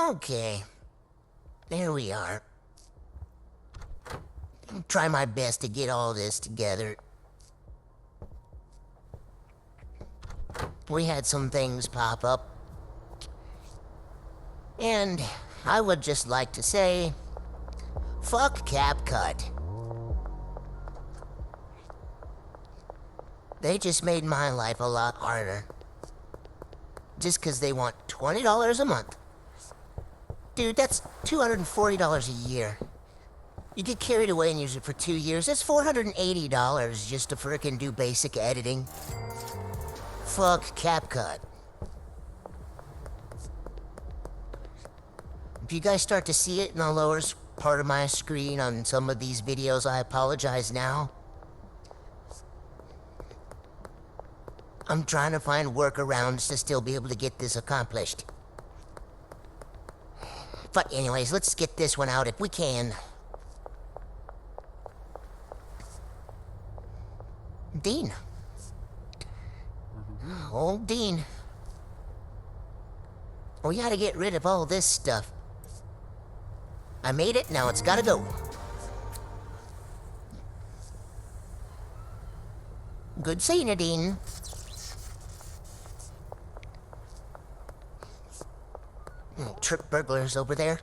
Okay. There we are. I'll try my best to get all this together. We had some things pop up. And I would just like to say, fuck CapCut. They just made my life a lot harder. Just because they want $20 a month. Dude, that's $240 a year. You get carried away and use it for 2 years. That's $480 just to frickin' do basic editing. Fuck CapCut. If you guys start to see it in the lower part of my screen on some of these videos, I apologize now. I'm trying to find workarounds to still be able to get this accomplished. But anyways, let's get this one out if we can. Dean. Old Dean. We gotta get rid of all this stuff. I made it, now it's gotta go. Good seeing you, Dean. Trip burglars over there.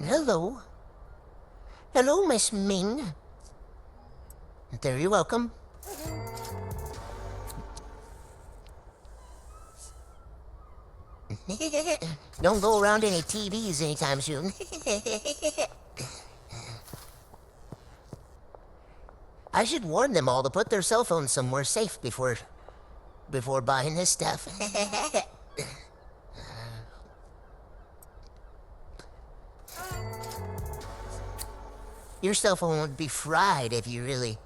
Hello. Hello, Miss Ming. There, you're welcome. Don't go around any TVs anytime soon. I should warn them all to put their cell phones somewhere safe before buying this stuff. Your cell phone would be fried if you really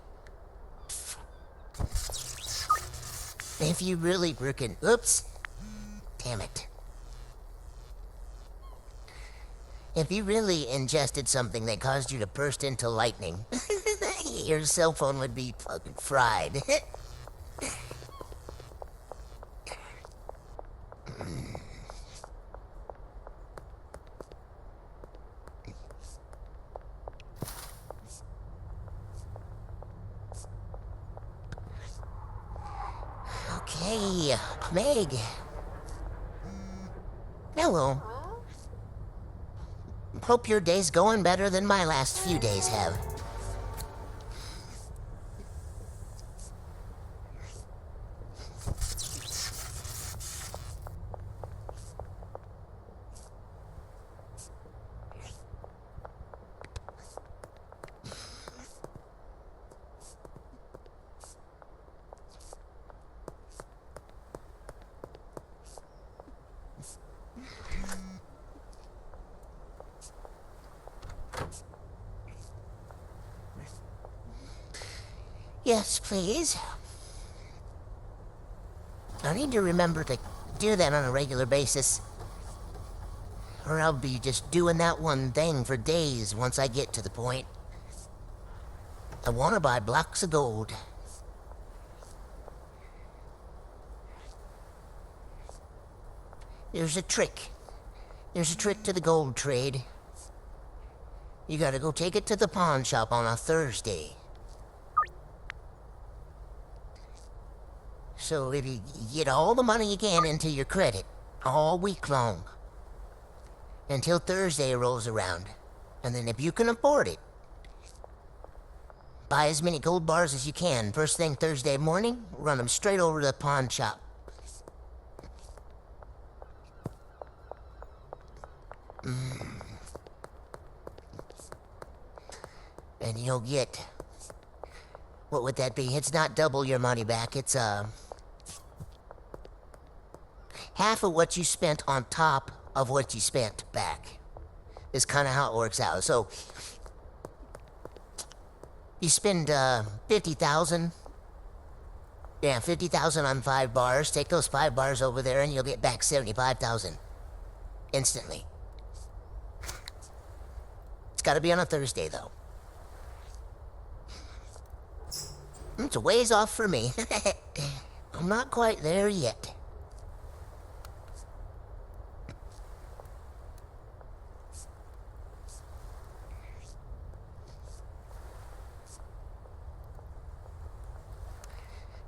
frickin', oops. Damn it. If you really ingested something that caused you to burst into lightning, your cell phone would be fucking fried. Okay, Meg. Hello. Hope your day's going better than my last few days have. Yes, please. I need to remember to do that on a regular basis. Or I'll be just doing that one thing for days once I get to the point. I want to buy blocks of gold. There's a trick. There's a trick to the gold trade. You gotta go take it to the pawn shop on a Thursday. So if you get all the money you can into your credit, all week long, until Thursday rolls around, and then if you can afford it, buy as many gold bars as you can. First thing Thursday morning, run them straight over to the pawn shop. And you'll get, what would that be? It's not double your money back, it's half of what you spent on top of what you spent back. Is kind of how it works out. So you spend 50,000. Yeah, 50,000 on 5 bars. Take those 5 bars over there and you'll get back 75,000 instantly. It's got to be on a Thursday though. It's a ways off for me. I'm not quite there yet.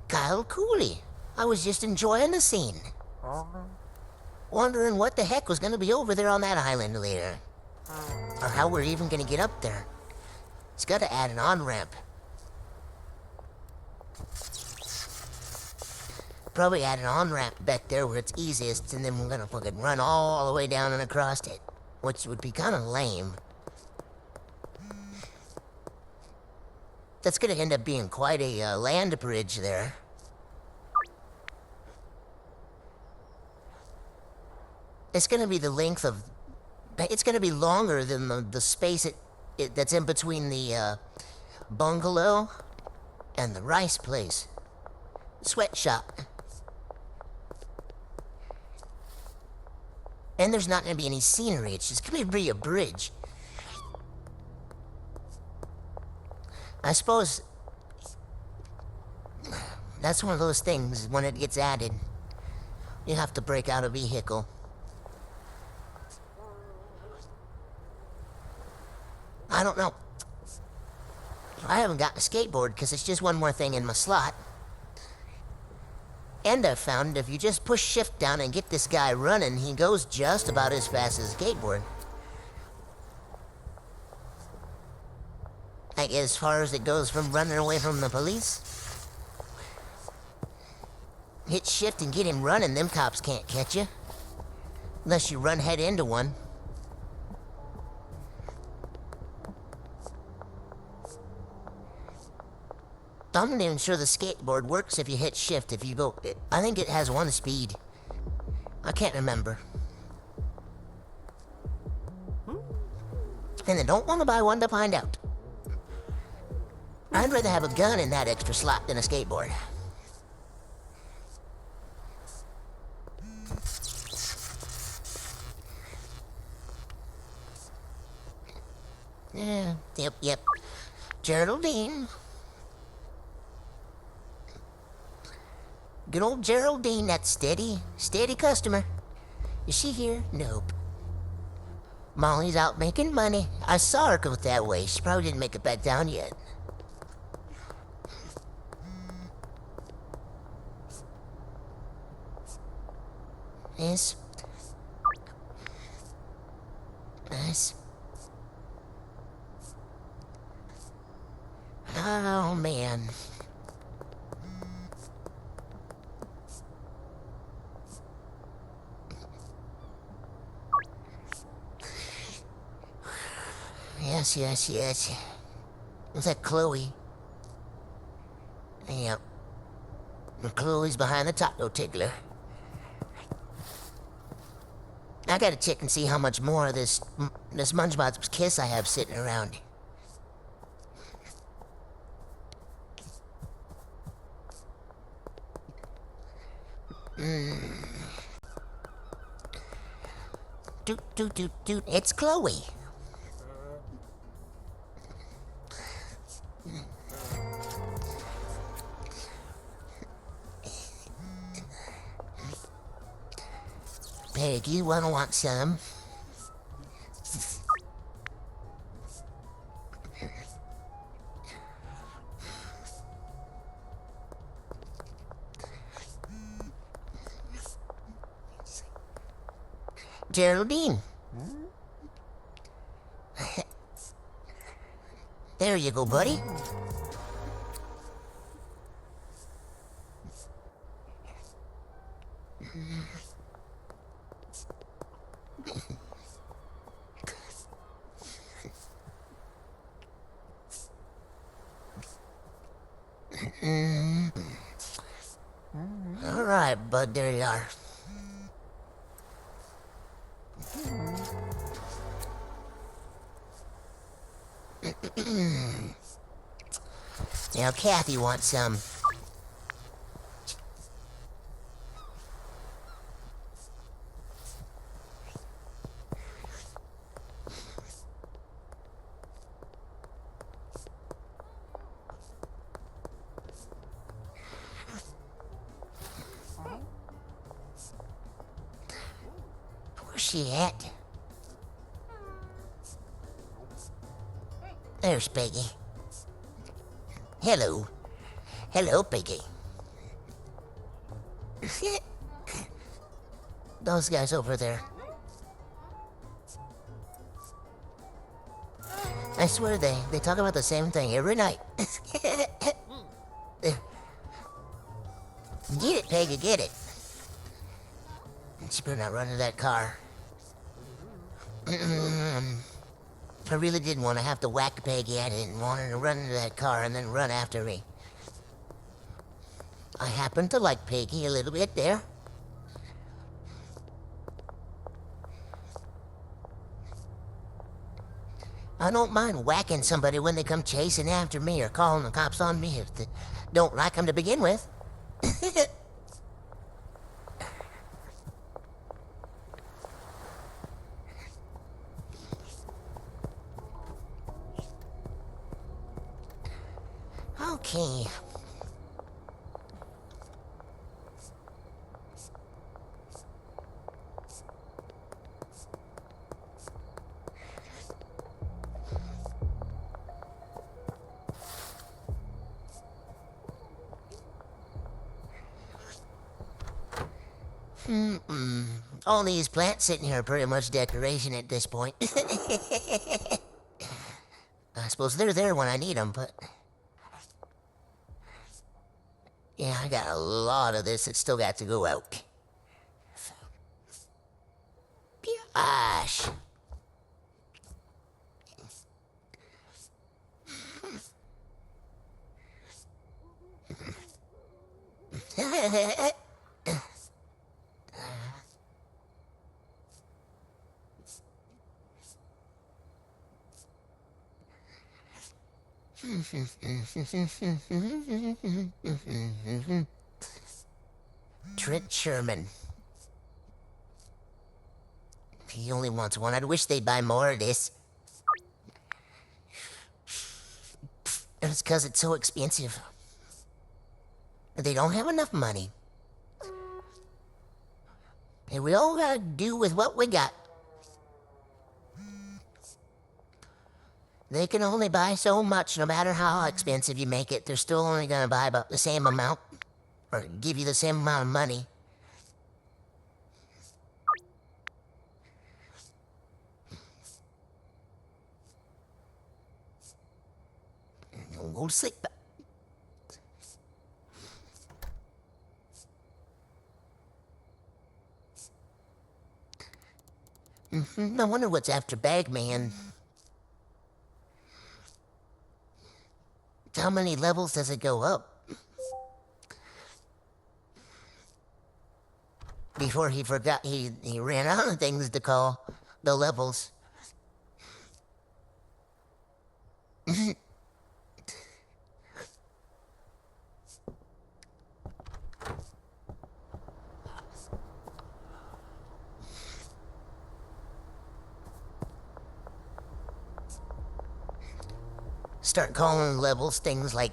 Kyle Cooley. I was just enjoying the scene. Wondering what the heck was gonna be over there on that island later. Or how we're even gonna get up there. It's gotta add an on-ramp. Probably add an on-ramp back there where it's easiest, and then we're gonna fucking run all the way down and across it. Which would be kinda lame. That's gonna end up being quite a land bridge there. It's gonna be the length of... It's gonna be longer than the space that's in between the bungalow and the rice place. Sweatshop. And there's not gonna be any scenery, it's just gonna be a bridge. I suppose that's one of those things, when it gets added, you have to break out a vehicle. I don't know. I haven't got a skateboard because it's just one more thing in my slot. And I've found if you just push shift down and get this guy running, he goes just about as fast as a skateboard. Like as far as it goes from running away from the police. Hit shift and get him running, them cops can't catch you. Unless you run head into one. I'm not even sure the skateboard works if you hit shift. If you go... I think it has one speed. I can't remember. And I don't want to buy one to find out. I'd rather have a gun in that extra slot than a skateboard. Yeah, yep. Geraldine. Good old Geraldine, that steady customer. Is she here? Nope. Molly's out making money. I saw her go that way. She probably didn't make it back down yet. Yes. Nice. Oh, man. Yes. Was that Chloe? Yep. Chloe's behind the taco tickler. I gotta check and see how much more of this MungeBob's Kiss I have sitting around. Doot. It's Chloe. Peg, you want some? Geraldine. There you go, buddy. All right, bud, there you are. Now, Kathy wants some. she at? There's Peggy. Hello. Hello, Peggy. Those guys over there. I swear they talk about the same thing every night. Get it, Peggy, get it. She better not run into that car. I really didn't want to have to whack Peggy. I didn't want her to run into that car and then run after me. I happen to like Peggy a little bit there. I don't mind whacking somebody when they come chasing after me or calling the cops on me if they don't like them to begin with. Okay. All these plants sitting here are pretty much decoration at this point. I suppose they're there when I need them, but... yeah, I got a lot of this that still got to go out. Gosh. Trent Sherman. He only wants one. I'd wish they'd buy more of this. It's because it's so expensive. They don't have enough money. And we all gotta do with what we got. They can only buy so much, no matter how expensive you make it. They're still only gonna buy about the same amount, or give you the same amount of money. Go to sleep. I wonder what's after Bagman. How many levels does it go up? Before he forgot, he ran out of things to call the levels. Start calling levels things like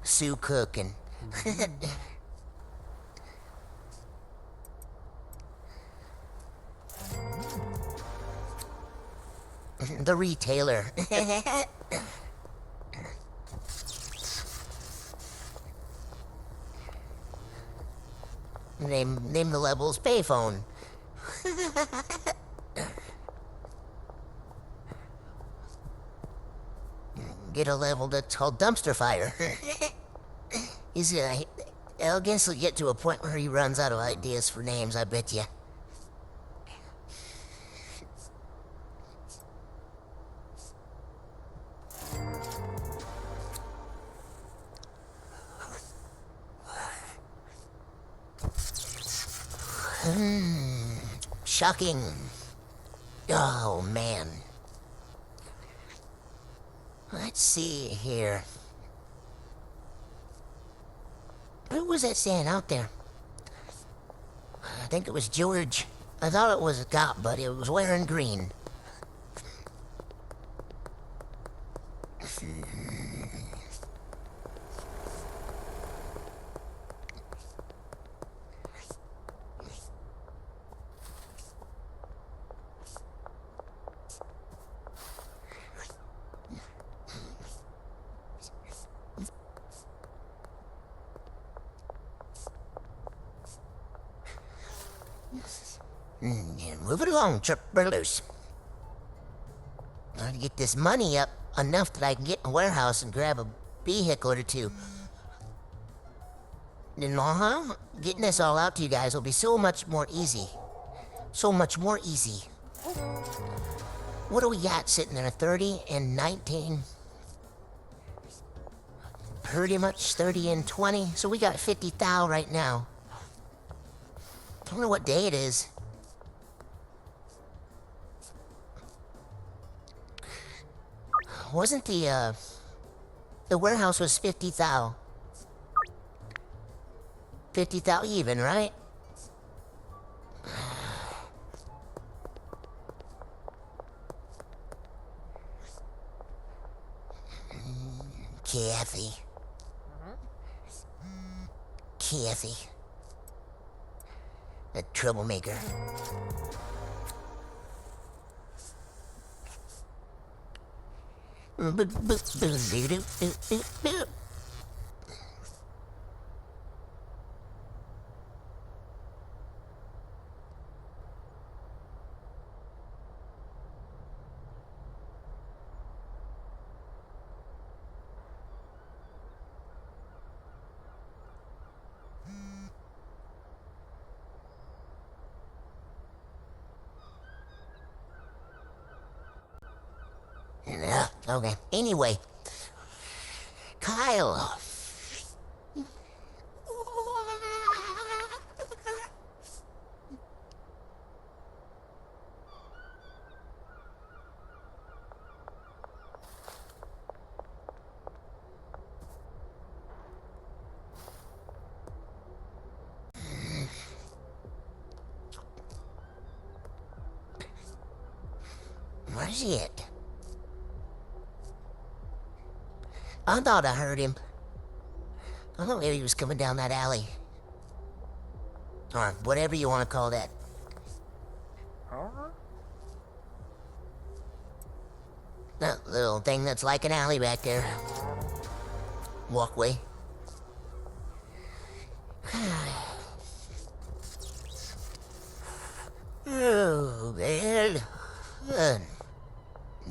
Sue Cook and the retailer. Name the levels payphone. Get a level that's called dumpster fire. I'll guess he'll get to a point where he runs out of ideas for names, I bet ya. Shocking. Oh, man. Let's see here. Who was that saying out there? I think it was George. I thought it was a cop, but it was wearing green. Yeah, move it along, chirper loose. I want to get this money up enough that I can get in a warehouse and grab a vehicle or two. And getting this all out to you guys will be so much more easy. So much more easy. What do we got sitting there? 30 and 19. Pretty much 30 and 20. So we got 50,000 right now. I don't know what day it is. Wasn't the warehouse was 50,000. 50,000 even, right? Kathy. Kathy. A troublemaker. Yeah, okay. Anyway, Kyle. Where's he at? I thought I heard him. I thought maybe he was coming down that alley. Or whatever you want to call that. That little thing that's like an alley back there. Walkway. Oh, man.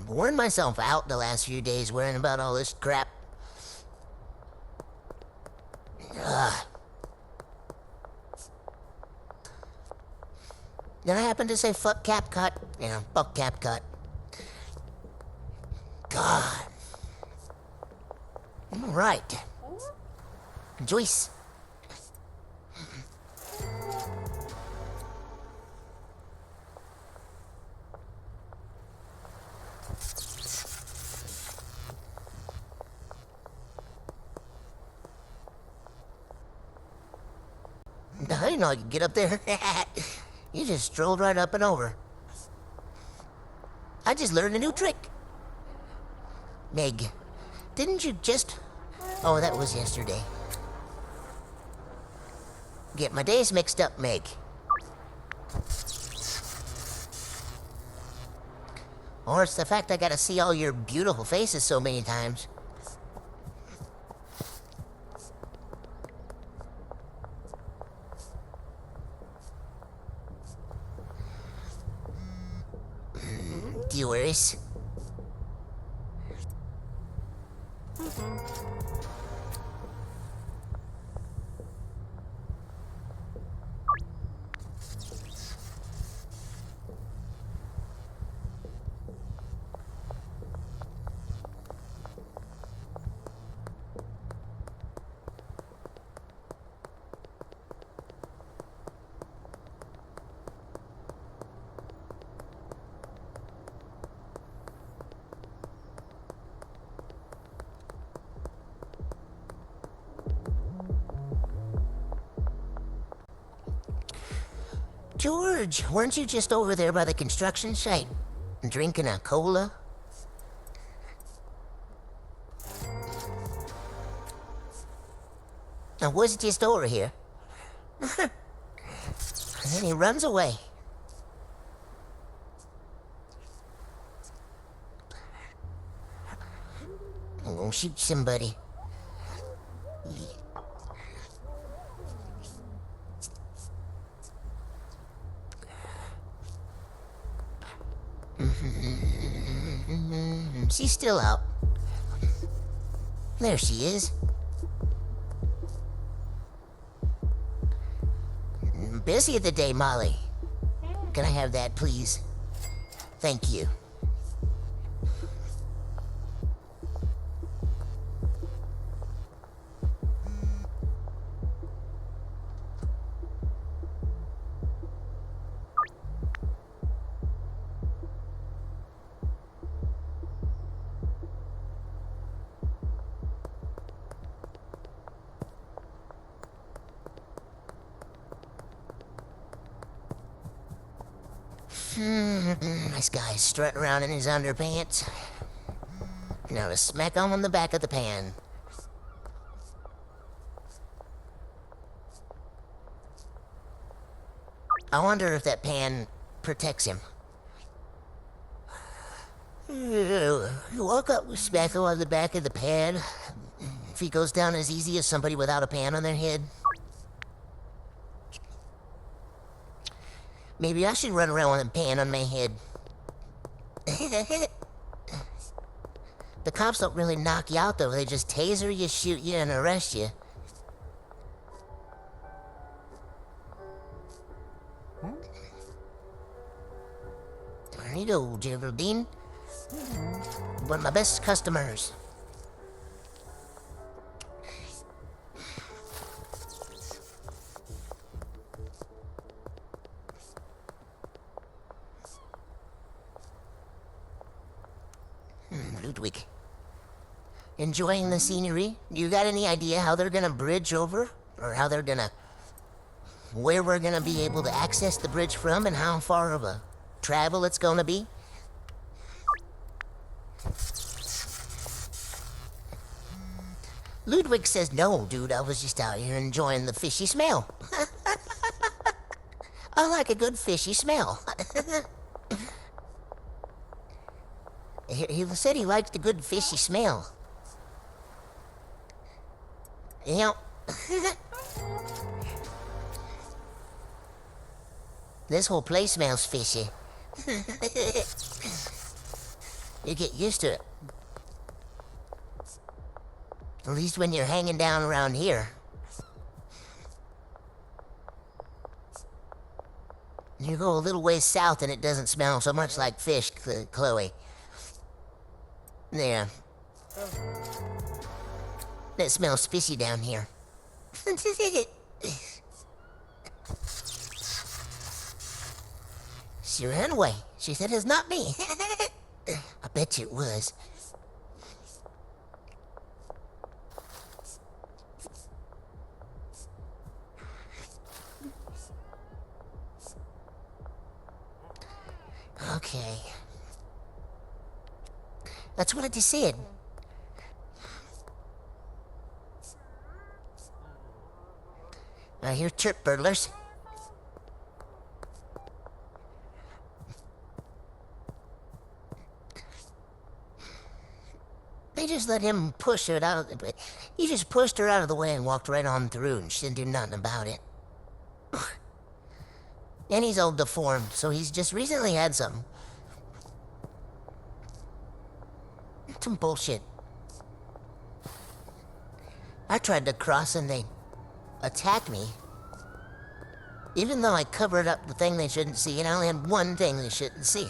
Worn myself out the last few days worrying about all this crap. Ugh. Did I happen to say fuck CapCut? Yeah, fuck CapCut. God. Alright. Joyce. I didn't know I could get up there. You just strolled right up and over. I just learned a new trick. Meg, didn't you just... Oh, that was yesterday. Get my days mixed up, Meg. Or it's the fact I gotta see all your beautiful faces so many times. Viewers. George, weren't you just over there by the construction site, drinking a cola? I was just over here. And then he runs away. I'm gonna shoot somebody. She's still out. There she is. Busy of the day, Molly. Can I have that, please? Thank you. This guy's strutting around in his underpants. Now to smack him on the back of the pan. I wonder if that pan protects him. You walk up with spackle on the back of the pan. If he goes down as easy as somebody without a pan on their head. Maybe I should run around with a pan on my head. The cops don't really knock you out, though. They just taser you, shoot you, and arrest you. There you go, Geraldine. One of my best customers. Ludwig. Enjoying the scenery? You got any idea how they're gonna bridge over? Or how they're gonna... where we're gonna be able to access the bridge from and how far of a travel it's gonna be? Ludwig says, no, dude, I was just out here enjoying the fishy smell. I like a good fishy smell. He said he liked the good fishy smell. Yep. This whole place smells fishy. You get used to it. At least when you're hanging down around here. You go a little ways south and it doesn't smell so much like fish, Chloe. There. It smells fishy down here. She ran away. She said it's not me. I bet you it was. Okay. That's what I just said. I hear chirp burglars. They just let him push it out. He just pushed her out of the way and walked right on through, and she didn't do nothing about it. And he's all deformed, so he's just recently had some. Some bullshit. I tried to cross and they attacked me. Even though I covered up the thing they shouldn't see, and I only had one thing they shouldn't see.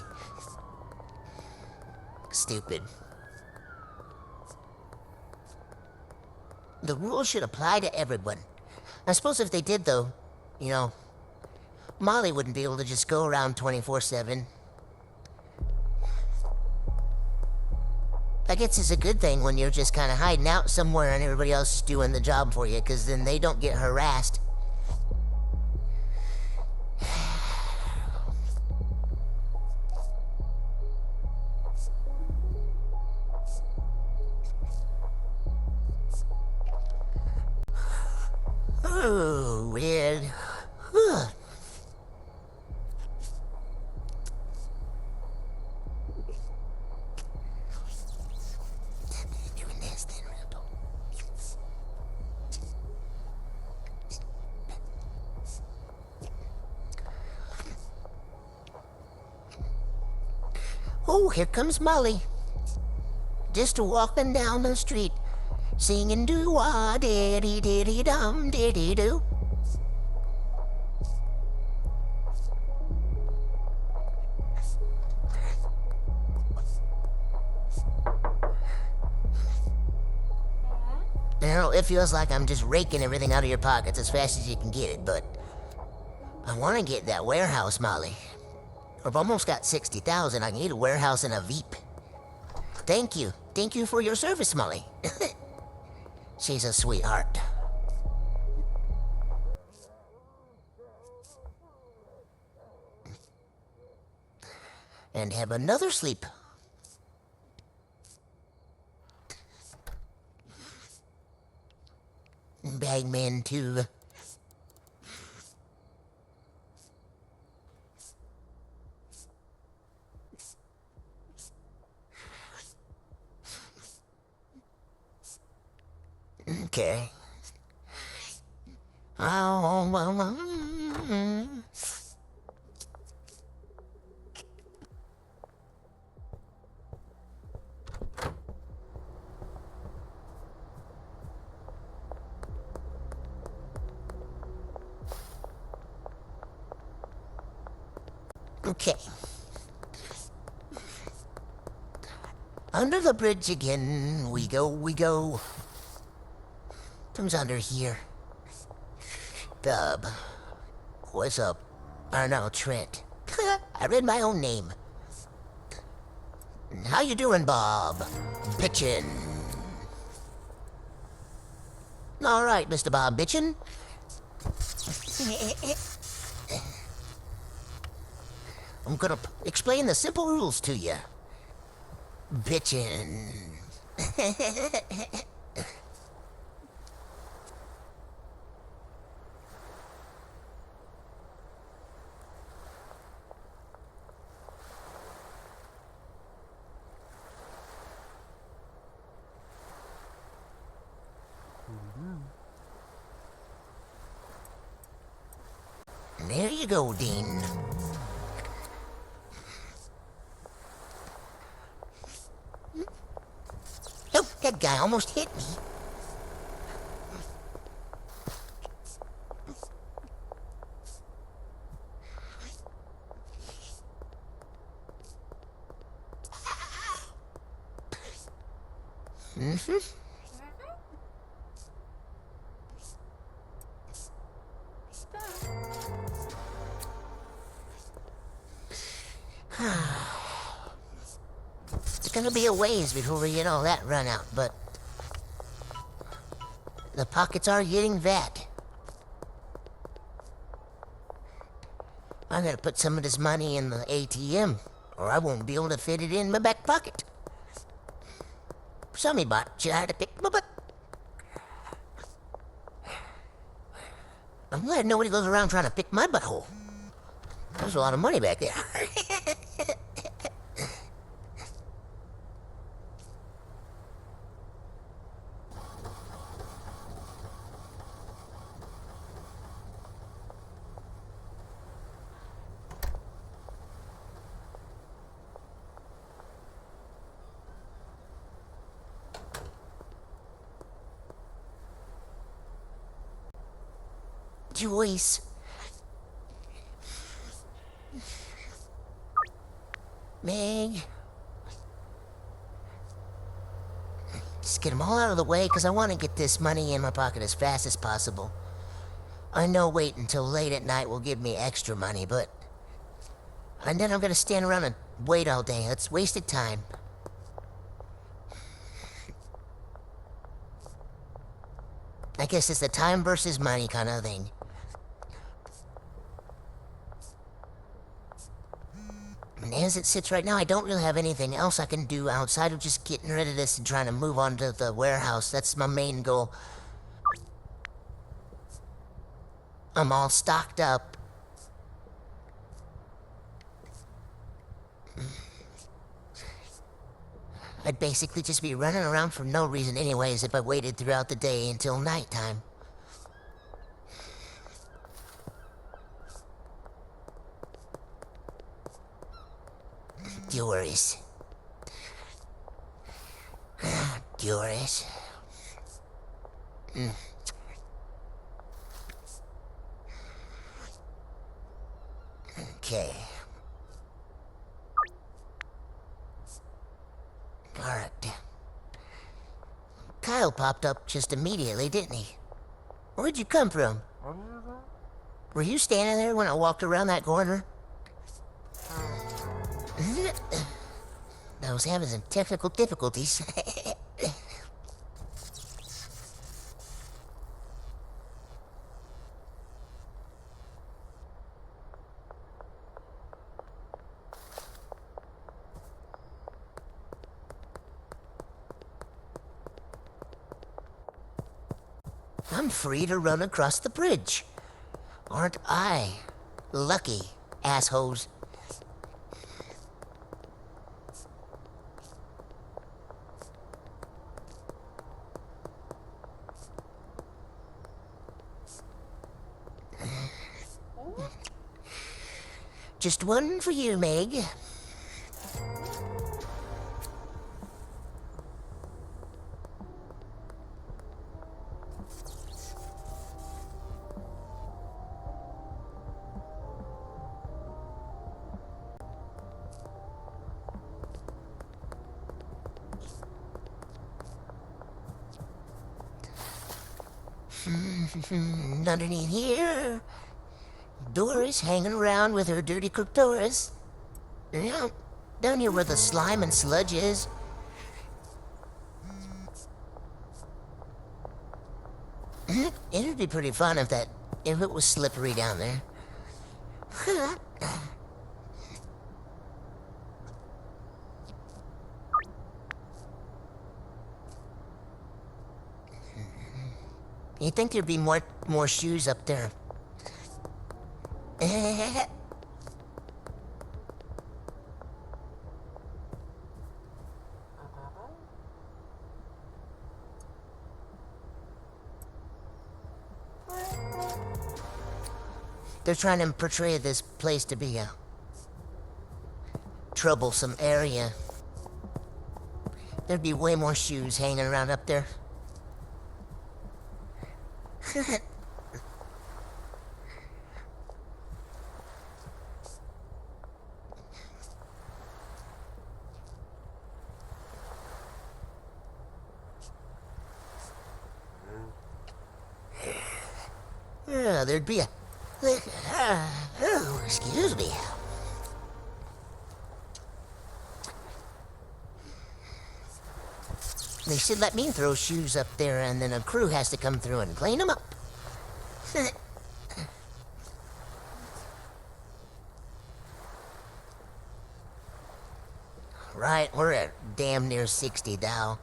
Stupid. The rules should apply to everyone. I suppose if they did, though, you know, Molly wouldn't be able to just go around 24/7. I guess it's a good thing when you're just kind of hiding out somewhere and everybody else is doing the job for you, because then they don't get harassed. Oh, weird. Oh, here comes Molly. Just walking down the street, singing doo-wah, diddy-diddy-dum, diddy-doo. You know, it feels like I'm just raking everything out of your pockets as fast as you can get it, but I want to get that warehouse, Molly. I've almost got 60,000. I need a warehouse and a Veep. Thank you. Thank you for your service, Molly. She's a sweetheart. And have another sleep. Bagman, too. Okay. Oh, well, okay. Under the bridge again, we go. Comes under here. Dub. What's up? Or no, Trent. I read my own name. How you doing, Bob? Bitchin'. All right, Mr. Bob Bitchin'. I'm gonna explain the simple rules to you. Bitchin'. There you go, Dean. Oh, that guy almost hit me. It's gonna be a ways before we get all that run out, but the pockets are getting fat. I'm gonna put some of this money in the ATM, or I won't be able to fit it in my back pocket. Somebody bought try to pick my butt. I'm glad nobody goes around trying to pick my butthole. There's a lot of money back there. Joyce. Meg. Just get them all out of the way, because I want to get this money in my pocket as fast as possible. I know waiting until late at night will give me extra money, but... And then I'm going to stand around and wait all day. That's wasted time. I guess it's the time versus money kind of thing. And as it sits right now, I don't really have anything else I can do outside of just getting rid of this and trying to move on to the warehouse. That's my main goal. I'm all stocked up. I'd basically just be running around for no reason anyways if I waited throughout the day until nighttime. Doris. Doris. Okay. Alright. Kyle popped up just immediately, didn't he? Where'd you come from? Were you standing there when I walked around that corner? I was having some technical difficulties. I'm free to run across the bridge. Aren't I lucky, assholes? Just one for you, Meg. Underneath here, Doris hanging around with her dirty Doris. Yeah, down here where the slime and sludge is. It'd be pretty fun if it was slippery down there. You think there'd be more shoes up there? They're trying to portray this place to be a troublesome area. There'd be way more shoes hanging around up there. There'd be a... oh, excuse me. They should let me throw shoes up there and then a crew has to come through and clean them up. Right, we're at damn near 60 now.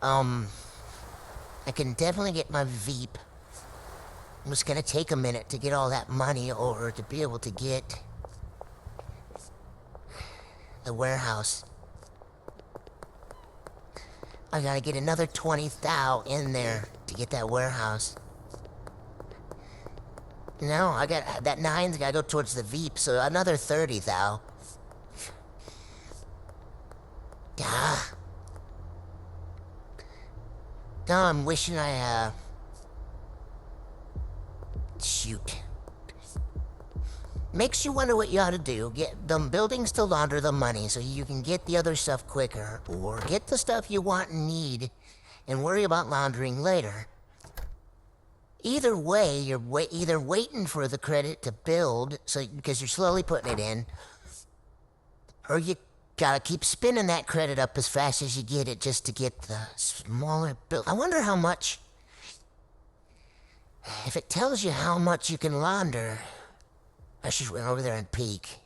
I can definitely get my Veep. It was gonna take a minute to get all that money over to be able to get the warehouse. I gotta get another 20 thou in there to get that warehouse. No, I got that 9's gotta go towards the Veep, so another 30 thou. Ah. Now I'm wishing I, shoot. Makes you wonder what you ought to do. Get them buildings to launder the money so you can get the other stuff quicker, or get the stuff you want and need and worry about laundering later. Either way, you're either waiting for the credit to build, so because you're slowly putting it in, or you gotta keep spinning that credit up as fast as you get it just to get the smaller build. I wonder how much... If it tells you how much you can launder... I should run over there and peek.